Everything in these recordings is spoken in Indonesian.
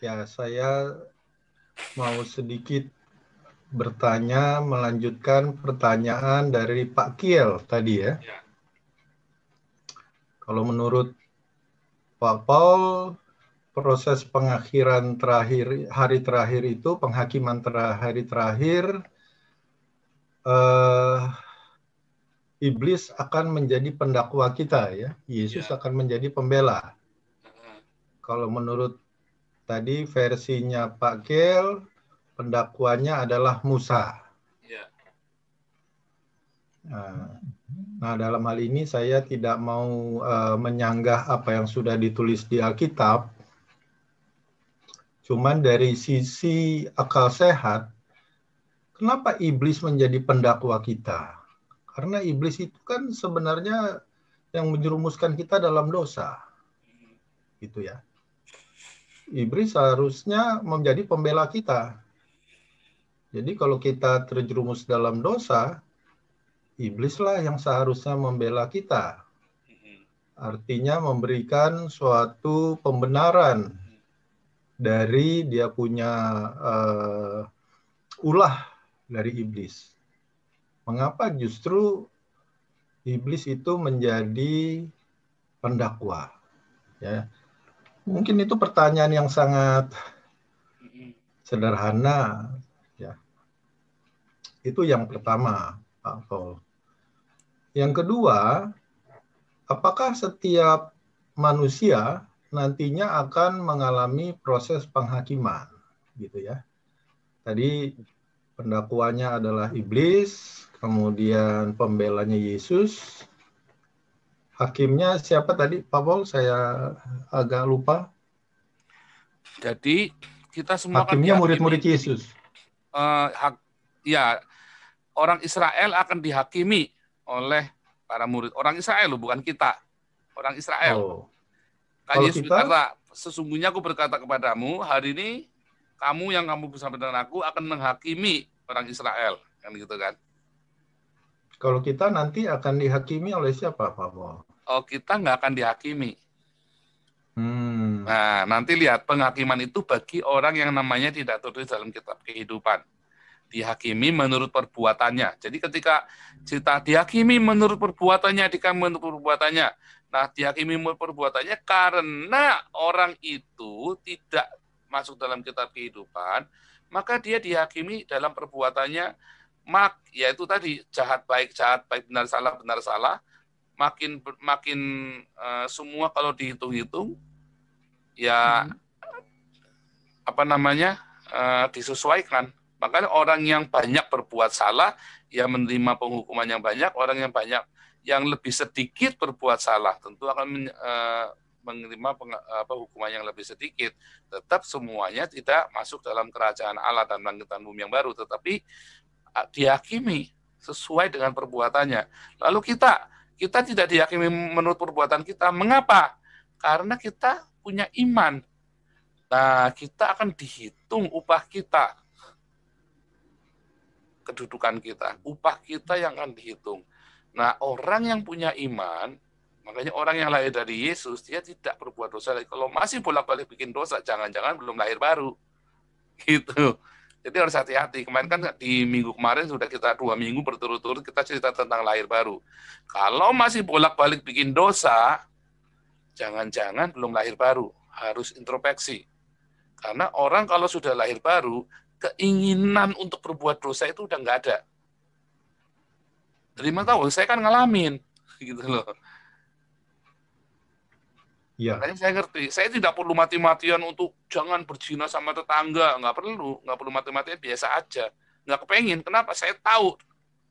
Ya, saya mau sedikit bertanya, melanjutkan pertanyaan dari Pak Kiel tadi ya. Ya. Kalau menurut Pak Paul, proses pengakhiran terakhir, hari terakhir itu, penghakiman hari terakhir, eh, iblis akan menjadi pendakwa kita ya. Yesus Ya. akan menjadi pembela. Heeh. Kalau menurut tadi versinya Pak Kiel, pendakwanya adalah Musa. Ya. Nah, dalam hal ini saya tidak mau menyanggah apa yang sudah ditulis di Alkitab, cuman dari sisi akal sehat, kenapa iblis menjadi pendakwa kita? Karena iblis itu kan sebenarnya yang menjerumuskan kita dalam dosa, gitu ya. Iblis seharusnya menjadi pembela kita. Jadi kalau kita terjerumus dalam dosa, iblislah yang seharusnya membela kita. Artinya memberikan suatu pembenaran dari dia punya ulah dari iblis. Mengapa justru iblis itu menjadi pendakwa? Ya, mungkin itu pertanyaan yang sangat sederhana. Ya, itu yang pertama, Pak Paul. Yang kedua, apakah setiap manusia nantinya akan mengalami proses penghakiman, gitu ya? Tadi pendakwanya adalah iblis, kemudian pembelanya Yesus. Hakimnya siapa tadi, Pak Paul? Saya agak lupa. Jadi kita semua kan Hakimnya dihakimi. murid-murid Yesus. Ya, orang Israel akan dihakimi oleh para murid. Orang Israel loh, bukan kita. Orang Israel. Oh, Kan kalau Yesus kita, berkata, sesungguhnya aku berkata kepadamu, hari ini kamu yang kamu bersama dengan aku akan menghakimi orang Israel. Kan gitu kan. kalau kita nanti akan dihakimi oleh siapa, Pak Paul? Oh, kita nggak akan dihakimi. Hmm, Nah, nanti lihat, penghakiman itu bagi orang yang namanya tidak tertulis dalam kitab kehidupan. Dihakimi menurut perbuatannya. Jadi ketika kita dihakimi menurut perbuatannya, dikami menurut perbuatannya. Nah, dihakimi menurut perbuatannya karena orang itu tidak masuk dalam kitab kehidupan, maka dia dihakimi dalam perbuatannya, yaitu tadi jahat baik, benar salah, makin makin semua kalau dihitung-hitung ya apa namanya disesuaikan. Makanya orang yang banyak berbuat salah ya menerima penghukuman yang banyak, orang yang banyak yang lebih sedikit berbuat salah tentu akan menerima hukuman yang lebih sedikit. Tetap semuanya tidak masuk dalam kerajaan Allah dan langit dan bumi yang baru, tetapi dihakimi sesuai dengan perbuatannya. Lalu kita tidak dihakimi menurut perbuatan kita. Mengapa? Karena kita punya iman. Nah, kita akan dihitung upah kita, kedudukan kita, upah kita yang akan dihitung. Nah, orang yang punya iman, makanya orang yang lahir dari Yesus, dia tidak berbuat dosa. Kalau masih bolak-balik bikin dosa, jangan-jangan belum lahir baru. Gitu. Jadi harus hati-hati. Kemarin kan di minggu kemarin sudah kita 2 minggu berturut-turut kita cerita tentang lahir baru. Kalau masih bolak-balik bikin dosa, jangan-jangan belum lahir baru. Harus introspeksi. Karena orang kalau sudah lahir baru, keinginan untuk berbuat dosa itu udah nggak ada. Terima tahu, saya kan ngalamin, gitu loh. ya, Makanya saya ngerti, saya tidak perlu mati-matian untuk jangan berzina sama tetangga, nggak perlu mati-matian, biasa aja. Nggak kepengen, kenapa? Saya tahu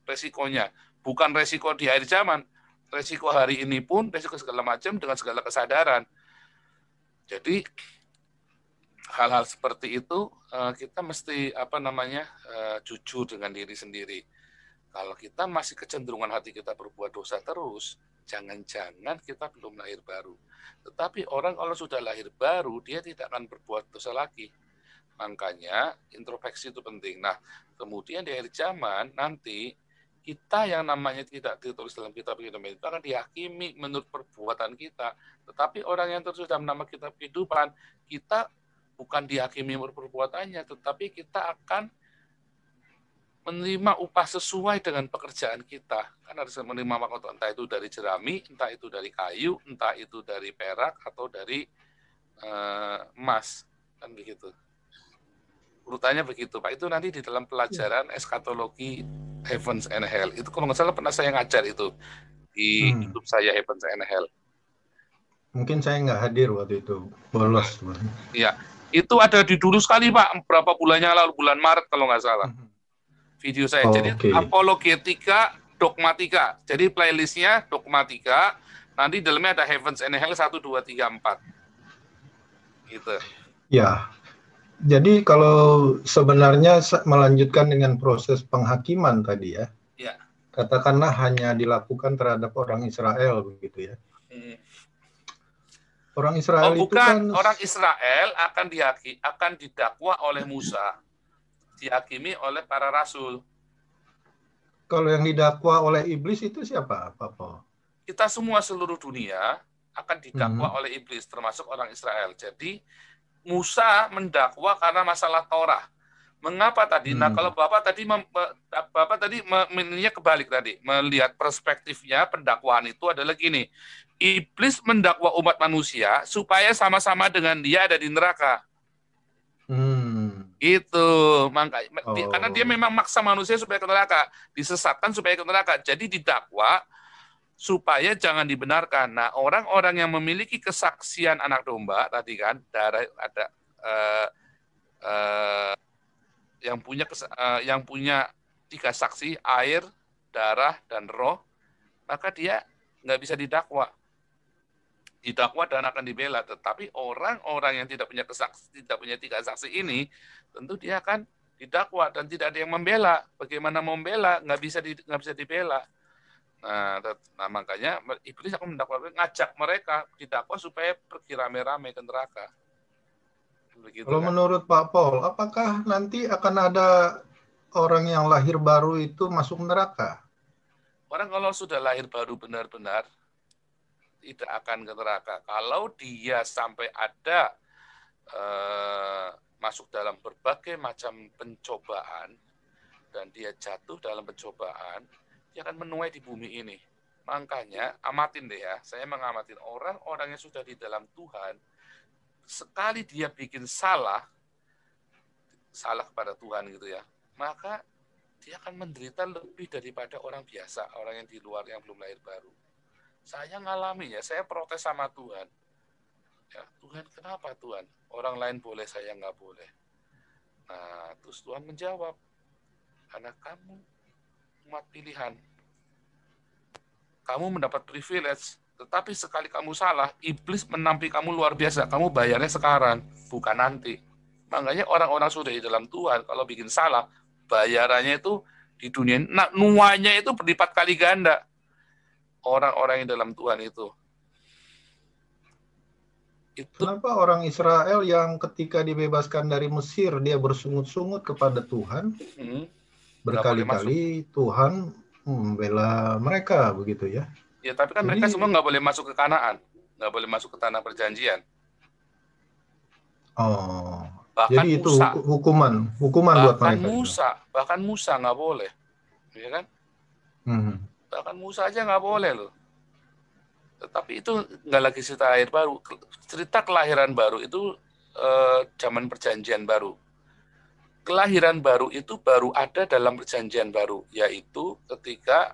resikonya. Bukan resiko di akhir zaman, resiko hari ini pun, resiko segala macam dengan segala kesadaran. Jadi hal-hal seperti itu kita mesti jujur dengan diri sendiri. Kalau kita masih kecenderungan hati kita berbuat dosa terus, jangan-jangan kita belum lahir baru. Tetapi orang kalau sudah lahir baru, dia tidak akan berbuat dosa lagi. Makanya introspeksi itu penting. Nah, kemudian di akhir zaman nanti kita yang namanya tidak ditulis dalam kitab kehidupan itu akan dihakimi menurut perbuatan kita. Tetapi orang yang tertulis dalam nama kitab kehidupan, kita bukan dihakimi menurut perbuatannya, tetapi kita akan menerima upah sesuai dengan pekerjaan kita. Kan harus menerima mahkota, entah itu dari jerami, entah itu dari kayu, entah itu dari perak, atau dari emas. Kan begitu. Urutannya begitu, Pak. Itu nanti di dalam pelajaran eskatologi Heavens and Hell. Itu kalau nggak salah pernah saya ngajar itu di YouTube saya, Heavens and Hell. Mungkin saya nggak hadir waktu itu, bolos. Iya, itu ada di dulu sekali, Pak. Berapa bulannya lalu, bulan Maret kalau nggak salah. Video saya. Jadi apologetika, dogmatika. Jadi playlistnya dogmatika. Nanti dalamnya ada Heavens and Hell 1, 2, 3, 4. Gitu. Ya. Jadi kalau sebenarnya melanjutkan dengan proses penghakiman tadi ya. Ya. Katakanlah hanya dilakukan terhadap orang Israel begitu ya. Orang Israel itu kan orang Israel akan didakwa oleh Musa, dihakimi oleh para rasul. Kalau yang didakwa oleh iblis itu siapa, Pak Paul? Kita semua seluruh dunia akan didakwa oleh iblis, termasuk orang Israel. Jadi Musa mendakwa karena masalah Torah. Mengapa tadi? Nah, kalau Bapak tadi melihatnya kebalik tadi, melihat perspektifnya pendakwaan itu adalah gini. Iblis mendakwa umat manusia supaya sama-sama dengan dia ada di neraka. Itu makanya karena dia memang maksa manusia supaya ke neraka, disesatkan supaya ke neraka. Jadi didakwa supaya jangan dibenarkan. Nah, orang-orang yang memiliki kesaksian anak domba tadi kan, darah ada yang punya 3 saksi, air, darah, dan roh, maka dia nggak bisa didakwa dan akan dibela. Tetapi orang-orang yang tidak punya 3 saksi ini, tentu dia akan didakwa dan tidak ada yang membela. Bagaimana membela? Nggak bisa dibela. Nah, makanya iblis akan ngajak mereka didakwa supaya pergi rame-rame ke neraka. Begitu, kalau kan? Menurut Pak Paul, apakah nanti akan ada orang yang lahir baru itu masuk neraka? Orang kalau sudah lahir baru benar-benar tidak akan ke neraka. Kalau dia sampai ada masuk dalam berbagai macam pencobaan dan dia jatuh dalam pencobaan, dia akan menuai di bumi ini. Makanya amatin deh ya, saya mengamatin orang-orang yang sudah di dalam Tuhan, sekali dia bikin salah kepada Tuhan gitu ya, maka dia akan menderita lebih daripada orang biasa, orang yang di luar yang belum lahir baru. Saya ngalami ya, saya protes sama Tuhan. Ya, Tuhan, kenapa Tuhan? Orang lain boleh, saya nggak boleh. Nah, terus Tuhan menjawab, karena kamu umat pilihan. Kamu mendapat privilege, tetapi sekali kamu salah, iblis menampi kamu luar biasa. Kamu bayarnya sekarang, bukan nanti. Makanya orang-orang sudah di dalam Tuhan, kalau bikin salah, bayarannya itu di dunia. Nah, nuanya itu berlipat kali ganda. Orang-orang yang dalam Tuhan itu. Kenapa orang Israel yang ketika dibebaskan dari Mesir, dia bersungut-sungut kepada Tuhan, berkali-kali Tuhan membela mereka, begitu ya? Ya, tapi kan mereka semua nggak boleh masuk ke Kanaan, nggak boleh masuk ke tanah perjanjian. Bahkan jadi itu Musa, hukuman buat mereka. Bahkan Musa nggak boleh, ya kan? Bahkan Musa aja nggak boleh loh. Tetapi itu nggak lagi cerita lahir baru, cerita kelahiran baru itu zaman perjanjian baru. Kelahiran baru itu baru ada dalam perjanjian baru, yaitu ketika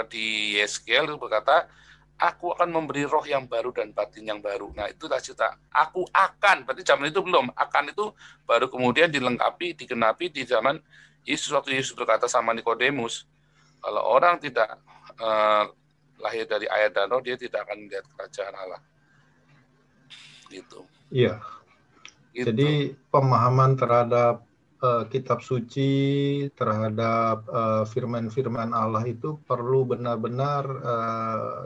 di Yeskiel berkata, aku akan memberi roh yang baru dan batin yang baru. Nah, itulah cerita. Aku akan, berarti zaman itu belum. Akan itu baru kemudian dilengkapi, digenapi di zaman Yesus, waktu Yesus berkata sama Nikodemus, kalau orang tidak lahir dari air dan roh, dia tidak akan melihat kerajaan Allah. Gitu. Iya. Gitu. Jadi pemahaman terhadap kitab suci, terhadap firman-firman Allah itu perlu benar-benar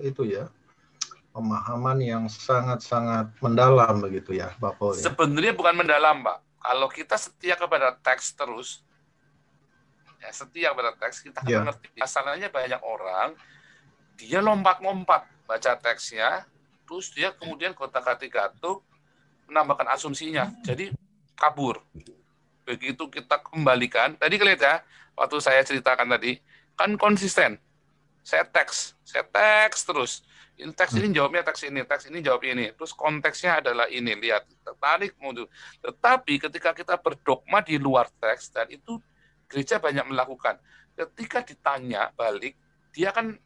itu ya, pemahaman yang sangat-sangat mendalam begitu ya, Pak Paul. Sebenarnya bukan mendalam, Pak. Kalau kita setia kepada teks terus, ya setia kepada teks, kita akan mengerti. Asalnya banyak orang, dia lompat-lompat baca teksnya, terus dia kemudian gotak-gatik gatuk, menambahkan asumsinya. Jadi kabur. Begitu kita kembalikan, tadi kelihatan ya, waktu saya ceritakan tadi, kan konsisten. Saya teks terus. Ini teks ini jawabnya teks ini jawab ini. Terus konteksnya adalah ini, lihat, tertarik mundur. Tetapi ketika kita berdogma di luar teks, dan itu gereja banyak melakukan. Ketika ditanya balik, dia kan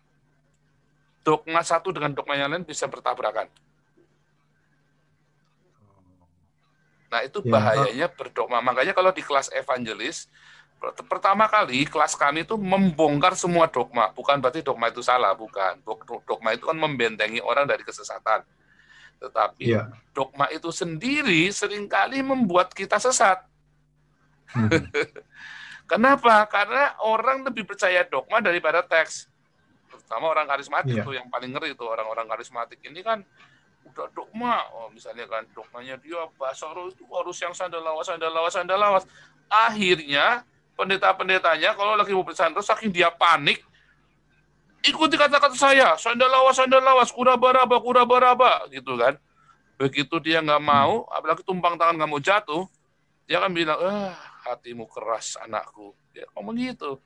dogma satu dengan dogma yang lain bisa bertabrakan. Nah, itu bahayanya berdogma. Makanya kalau di kelas evangelis, pertama kali kelas kami itu membongkar semua dogma. Bukan berarti dogma itu salah, bukan. Dogma itu kan membentengi orang dari kesesatan. Tetapi dogma itu sendiri seringkali membuat kita sesat. Kenapa? Karena orang lebih percaya dogma daripada teks. Terutama orang karismatik tuh yang paling ngeri itu. Orang-orang karismatik ini kan udah dogma, misalnya kan dogmanya dia bahasa roh itu harus yang sandalawas. Akhirnya pendeta-pendetanya kalau lagi mau bersandar, saking dia panik, ikuti kata-kata saya, sandalawas, kurabaraba, gitu kan. Begitu dia nggak mau, apalagi tumpang tangan nggak mau jatuh, dia akan bilang, hatimu keras anakku. Dia ngomong gitu.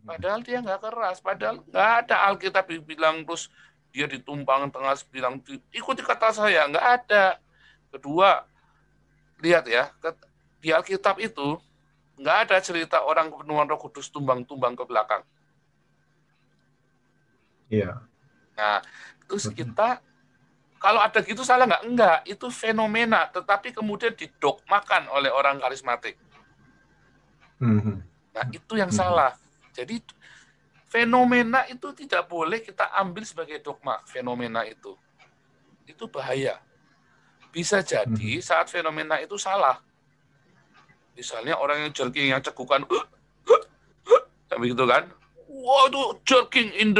Padahal dia nggak keras, padahal nggak ada Alkitab bilang terus dia ditumpang tengah bilang ikuti kata saya, nggak ada. Kedua, lihat ya, di Alkitab itu nggak ada cerita orang kepenuhan Roh Kudus tumbang-tumbang ke belakang. Iya. Nah, terus kita kalau ada gitu salah nggak? Enggak, itu fenomena, tetapi kemudian didogmakan oleh orang karismatik. Nah, itu yang salah. Jadi fenomena itu tidak boleh kita ambil sebagai dogma, fenomena itu. Itu bahaya. Bisa jadi saat fenomena itu salah. Misalnya orang yang jerking, yang cegukan, begitu kan? Wah, itu jerking in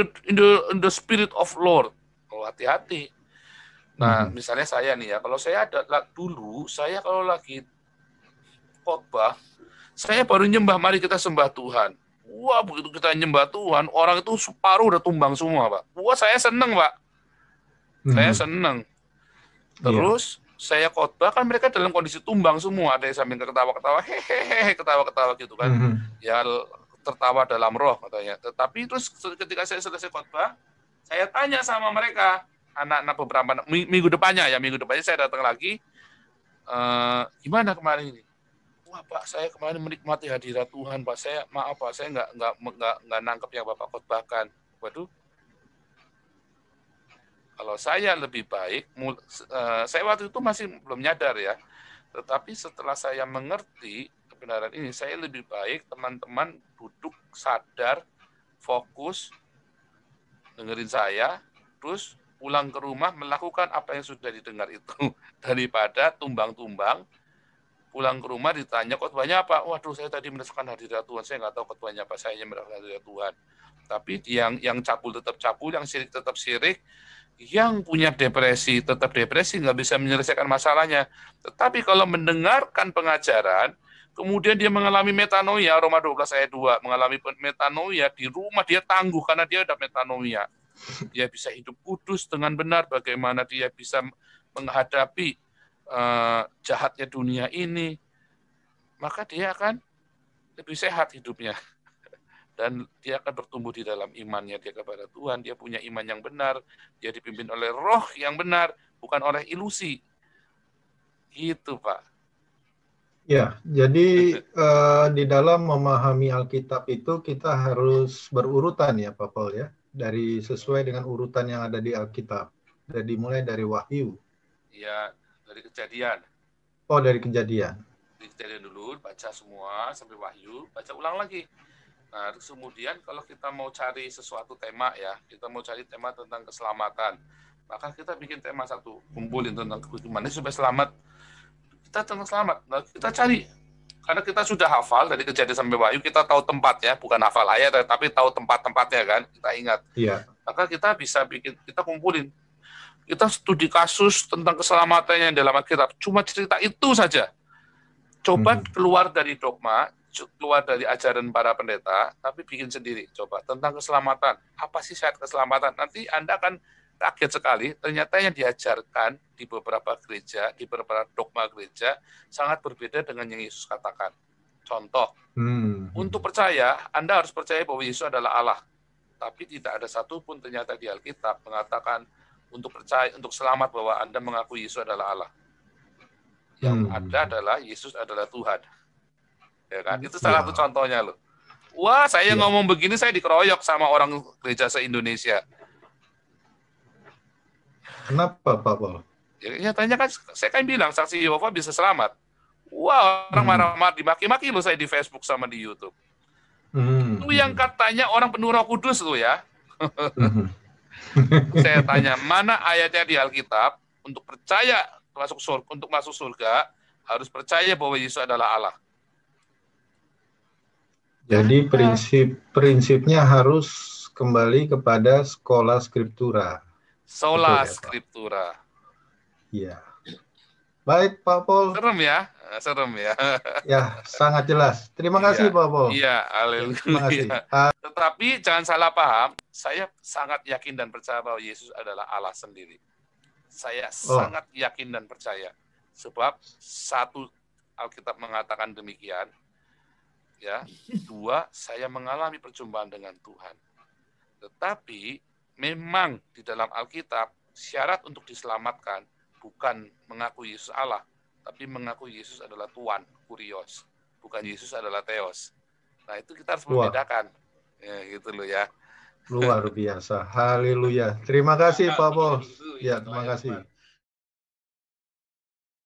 the spirit of Lord. Oh, hati-hati. Nah, misalnya saya nih ya, kalau saya dulu, saya kalau lagi khotbah, saya baru nyembah, mari kita sembah Tuhan. Wah, begitu kita nyembah Tuhan, orang itu separuh udah tumbang semua, Pak. Wah, saya seneng, Pak. Saya seneng. Terus, saya khotbah, kan mereka dalam kondisi tumbang semua. Ada yang sambil ketawa-ketawa, hehehe, ketawa-ketawa gitu kan. Ya, tertawa dalam roh, katanya. Tetapi terus ketika saya selesai khotbah, saya tanya sama mereka, anak-anak beberapa, minggu depannya saya datang lagi, gimana kemarin ini? Wah Pak, saya kemarin menikmati hadirat Tuhan Pak. Maaf Pak, saya nggak nangkep yang Bapak khotbahkan. Waduh, kalau saya lebih baik, saya waktu itu masih belum nyadar ya. Tetapi setelah saya mengerti kebenaran ini, saya lebih baik teman-teman duduk sadar, fokus, dengerin saya, terus pulang ke rumah melakukan apa yang sudah didengar itu daripada tumbang-tumbang. Pulang ke rumah ditanya khotbahnya apa? Waduh, saya tadi merasakan hadirat Tuhan. Saya nggak tahu khotbahnya apa. Saya hanya merasakan hadirat Tuhan. Tapi yang cabul tetap cabul, yang sirik tetap sirik, yang punya depresi tetap depresi, nggak bisa menyelesaikan masalahnya. Tetapi kalau mendengarkan pengajaran, kemudian dia mengalami metanoia, Roma 12 ayat 2, mengalami metanoia, di rumah dia tangguh karena dia ada metanoia. Dia bisa hidup kudus dengan benar, bagaimana dia bisa menghadapi jahatnya dunia ini, maka dia akan lebih sehat hidupnya. Dan dia akan bertumbuh di dalam imannya dia kepada Tuhan, dia punya iman yang benar, dia dipimpin oleh roh yang benar, bukan oleh ilusi. Gitu, Pak. Ya, jadi di dalam memahami Alkitab itu kita harus berurutan ya Pak Paul ya, sesuai dengan urutan yang ada di Alkitab. Jadi mulai dari Wahyu. Iya, dari Kejadian. Oh, dari Kejadian. Dari Kejadian dulu, baca semua sampai Wahyu, baca ulang lagi. Nah, terus kemudian kalau kita mau cari sesuatu tema ya, kita mau cari tema tentang keselamatan, maka kita bikin tema satu, kumpulin tentang bagaimana supaya selamat. Kita tentang selamat, nah, kita cari. Karena kita sudah hafal dari Kejadian sampai Wahyu, kita tahu tempatnya, bukan hafal ayat, tapi tahu tempat-tempatnya kan, kita ingat. Iya. Maka kita bisa bikin, kita kumpulin. Kita studi kasus tentang keselamatannya dalam Alkitab, cuma cerita itu saja. Coba keluar dari dogma, keluar dari ajaran para pendeta, tapi bikin sendiri. Coba tentang keselamatan. Apa sih syarat keselamatan? Nanti Anda akan kaget sekali, ternyata yang diajarkan di beberapa gereja, di beberapa dogma gereja, sangat berbeda dengan yang Yesus katakan. Contoh, untuk percaya, Anda harus percaya bahwa Yesus adalah Allah. Tapi tidak ada satupun ternyata di Alkitab mengatakan untuk percaya, untuk selamat bahwa Anda mengakui Yesus adalah Allah. Yang ada adalah Yesus adalah Tuhan. Ya kan? Itu salah satu contohnya loh. Wah, saya ngomong begini saya dikeroyok sama orang gereja se-Indonesia. Kenapa, Pak Paul? Ya, nyatanya kan saya kan bilang saksi Yehova bisa selamat. Wah, orang marah-marah dimaki-maki loh saya di Facebook sama di YouTube. Itu yang katanya orang penuh Roh Kudus loh ya. Saya tanya, mana ayatnya di Alkitab untuk percaya untuk masuk surga harus percaya bahwa Yesus adalah Allah. Jadi prinsipnya harus kembali kepada sekolah skriptura. Sola Scriptura. Iya. Baik, Pak Paul. Serem ya? Serem ya. Ya, sangat jelas. Terima kasih, Pak Paul. Iya, haleluya. Terima kasih. Tetapi jangan salah paham, saya sangat yakin dan percaya bahwa Yesus adalah Allah sendiri. Saya sangat yakin dan percaya. Sebab satu, Alkitab mengatakan demikian. Ya, dua, saya mengalami perjumpaan dengan Tuhan. Tetapi memang di dalam Alkitab syarat untuk diselamatkan bukan mengaku Yesus Allah, tapi mengaku Yesus adalah Tuhan, Kurios, bukan Yesus adalah Theos. Nah, itu kita harus membedakan. Ya, gitu loh ya. Luar biasa. Haleluya. Terima kasih Pak Paul. Ya, terima kasih.